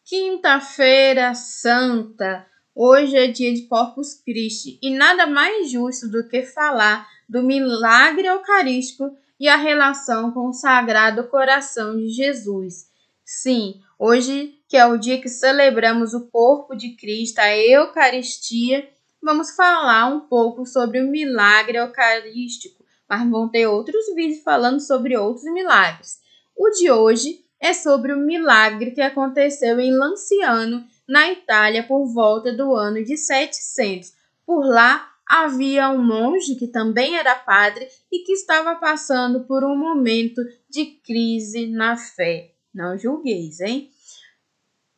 Quinta-feira Santa. Hoje é dia de Corpus Christi e nada mais justo do que falar do milagre eucarístico e a relação com o Sagrado Coração de Jesus. Sim, hoje que é o dia que celebramos o corpo de Cristo, a Eucaristia, vamos falar um pouco sobre o milagre eucarístico, mas vão ter outros vídeos falando sobre outros milagres. O de hoje é sobre o milagre que aconteceu em Lanciano, na Itália, por volta do ano de 700. Por lá havia um monge que também era padre e que estava passando por um momento de crise na fé. Não julgueis, hein?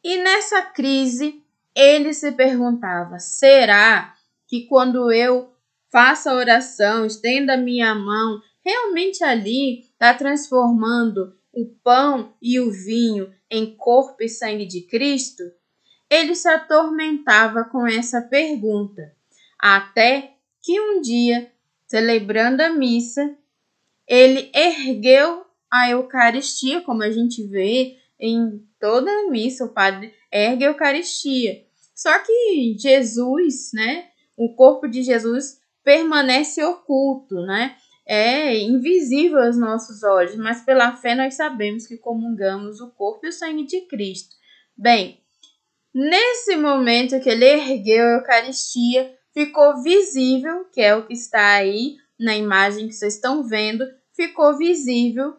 E nessa crise, ele se perguntava: será que quando eu faço a oração, estendo a minha mão, realmente ali está transformando o pão e o vinho em corpo e sangue de Cristo? Ele se atormentava com essa pergunta, até que um dia, celebrando a missa, ele ergueu a Eucaristia, como a gente vê em toda a missa, o padre ergue a Eucaristia. Só que Jesus, o corpo de Jesus permanece oculto, é invisível aos nossos olhos, mas pela fé nós sabemos que comungamos o corpo e o sangue de Cristo. Bem, nesse momento que ele ergueu a Eucaristia, ficou visível, que é o que está aí na imagem que vocês estão vendo, ficou visível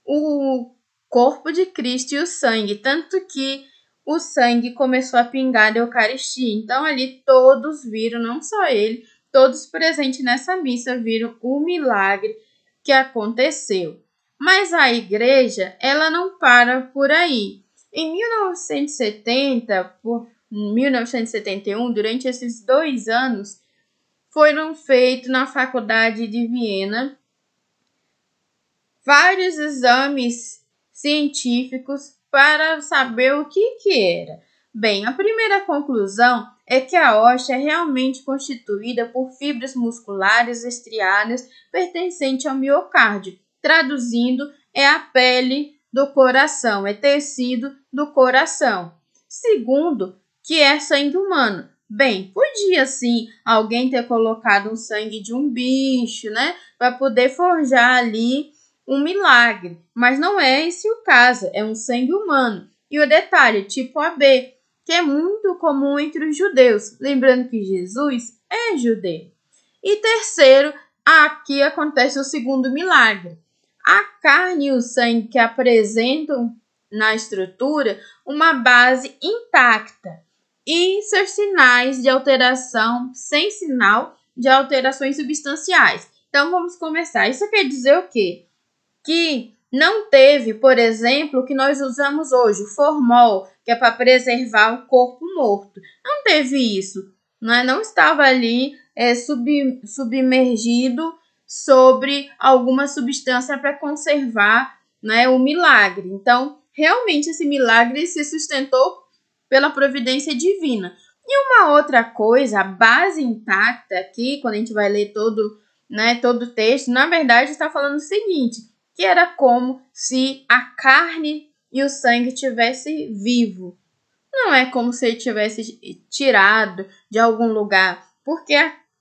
o corpo de Cristo e o sangue, tanto que o sangue começou a pingar da Eucaristia. Então ali todos viram, não só ele, todos presentes nessa missa viram o milagre que aconteceu. Mas a igreja, ela não para por aí. Em 1970, por 1971, durante esses 2 anos, foram feitos na Faculdade de Viena vários exames científicos para saber o que era. Bem, a primeira conclusão é que a hóstia é realmente constituída por fibras musculares estriadas pertencentes ao miocárdio. Traduzindo, é a pele do coração, é tecido do coração. Segundo, que é sangue humano. Bem, podia sim alguém ter colocado um sangue de um bicho, para poder forjar ali um milagre, mas não é esse o caso, é um sangue humano. E o detalhe, tipo AB, que é muito comum entre os judeus, lembrando que Jesus é judeu. E terceiro, aqui acontece o segundo milagre. A carne e o sangue que apresentam na estrutura uma base intacta e seus sinais de alteração, sem sinal de alterações substanciais. Então vamos começar. Isso quer dizer o quê? Que não teve, por exemplo, o que nós usamos hoje, o formol, que é para preservar o corpo morto. Não teve isso, não estava ali submergido sobre alguma substância para conservar o milagre. Então, realmente esse milagre se sustentou pela providência divina. E uma outra coisa, a base intacta aqui, quando a gente vai ler todo o texto, na verdade está falando o seguinte, que era como se a carne e o sangue tivesse vivo. Não é como se ele tivesse tirado de algum lugar, porque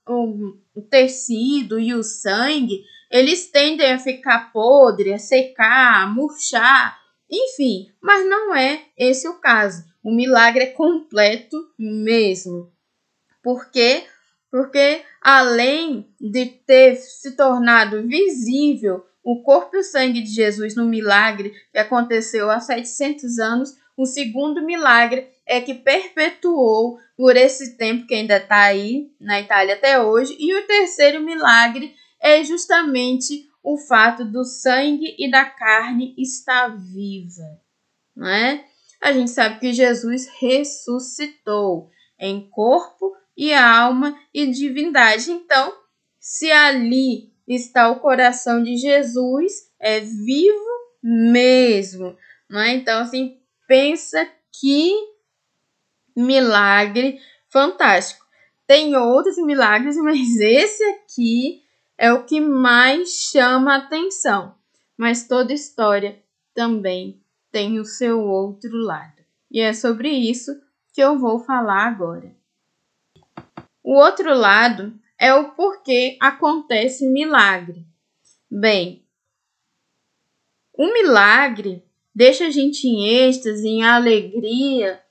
o tecido e o sangue, eles tendem a ficar podre, a secar, a murchar, enfim, mas não é esse o caso. O milagre é completo mesmo. Por quê? Porque além de ter se tornado visível o corpo e o sangue de Jesus no milagre que aconteceu há 700 anos, o segundo milagre é que perpetuou por esse tempo que ainda está aí na Itália até hoje. E o terceiro milagre é justamente o fato do sangue e da carne estar viva, não é? A gente sabe que Jesus ressuscitou em corpo e alma e divindade. Então, se ali está o coração de Jesus, é vivo mesmo, não é? Então, assim, pensa que milagre fantástico. Tem outros milagres, mas esse aqui é o que mais chama a atenção. Mas toda história também tem o seu outro lado. E é sobre isso que eu vou falar agora. O outro lado é o porquê acontece milagre. Bem, o milagre deixa a gente em êxtase, em alegria,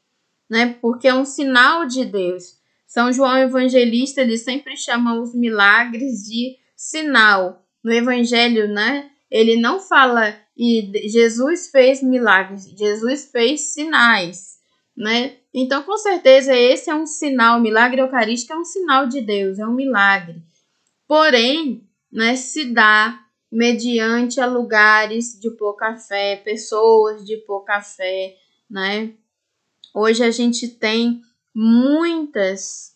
né? Porque é um sinal de Deus. São João Evangelista, ele sempre chama os milagres de sinal. No Evangelho, né? Ele não fala e Jesus fez milagres, Jesus fez sinais, né? Então, com certeza, esse é um sinal. O milagre eucarístico é um sinal de Deus, é um milagre. Porém, né, se dá mediante a lugares de pouca fé, pessoas de pouca fé, né? Hoje a gente tem muitas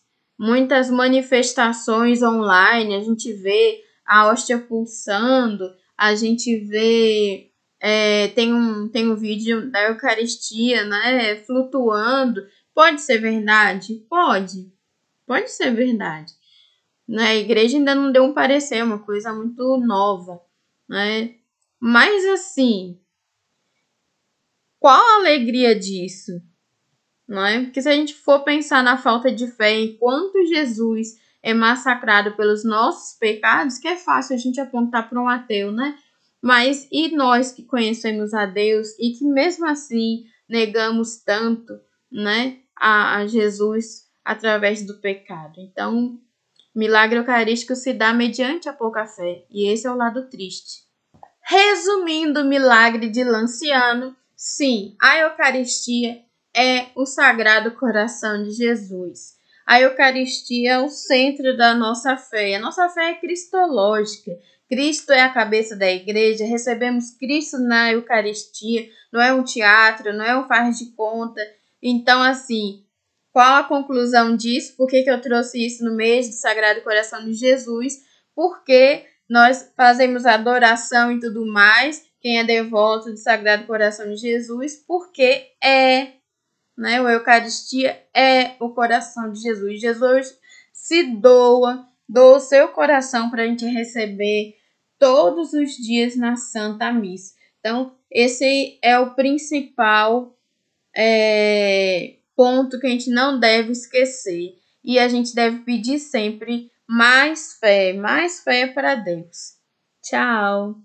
manifestações online, a gente vê a hóstia pulsando, a gente vê, tem um vídeo da Eucaristia, né, flutuando. Pode ser verdade? Pode ser verdade. Né? A igreja ainda não deu um parecer, é uma coisa muito nova, né? Mas assim, qual a alegria disso? Não é? Porque se a gente for pensar na falta de fé, enquanto Jesus é massacrado pelos nossos pecados, que é fácil a gente apontar para um ateu, né? Mas e nós que conhecemos a Deus e que mesmo assim negamos tanto, né, a Jesus através do pecado? Então, milagre eucarístico se dá mediante a pouca fé, e esse é o lado triste. Resumindo o milagre de Lanciano, sim, a Eucaristia é o Sagrado Coração de Jesus. A Eucaristia é o centro da nossa fé. A nossa fé é cristológica. Cristo é a cabeça da igreja, recebemos Cristo na Eucaristia, não é um teatro, não é um faz de conta. Então, assim, qual a conclusão disso? Por que eu trouxe isso no mês do Sagrado Coração de Jesus? Porque nós fazemos adoração e tudo mais, quem é devoto do Sagrado Coração de Jesus, porque né, a Eucaristia é o coração de Jesus. Jesus se doa o seu coração para a gente receber todos os dias na Santa Missa. Então, esse é o principal ponto que a gente não deve esquecer. E a gente deve pedir sempre mais fé para Deus. Tchau!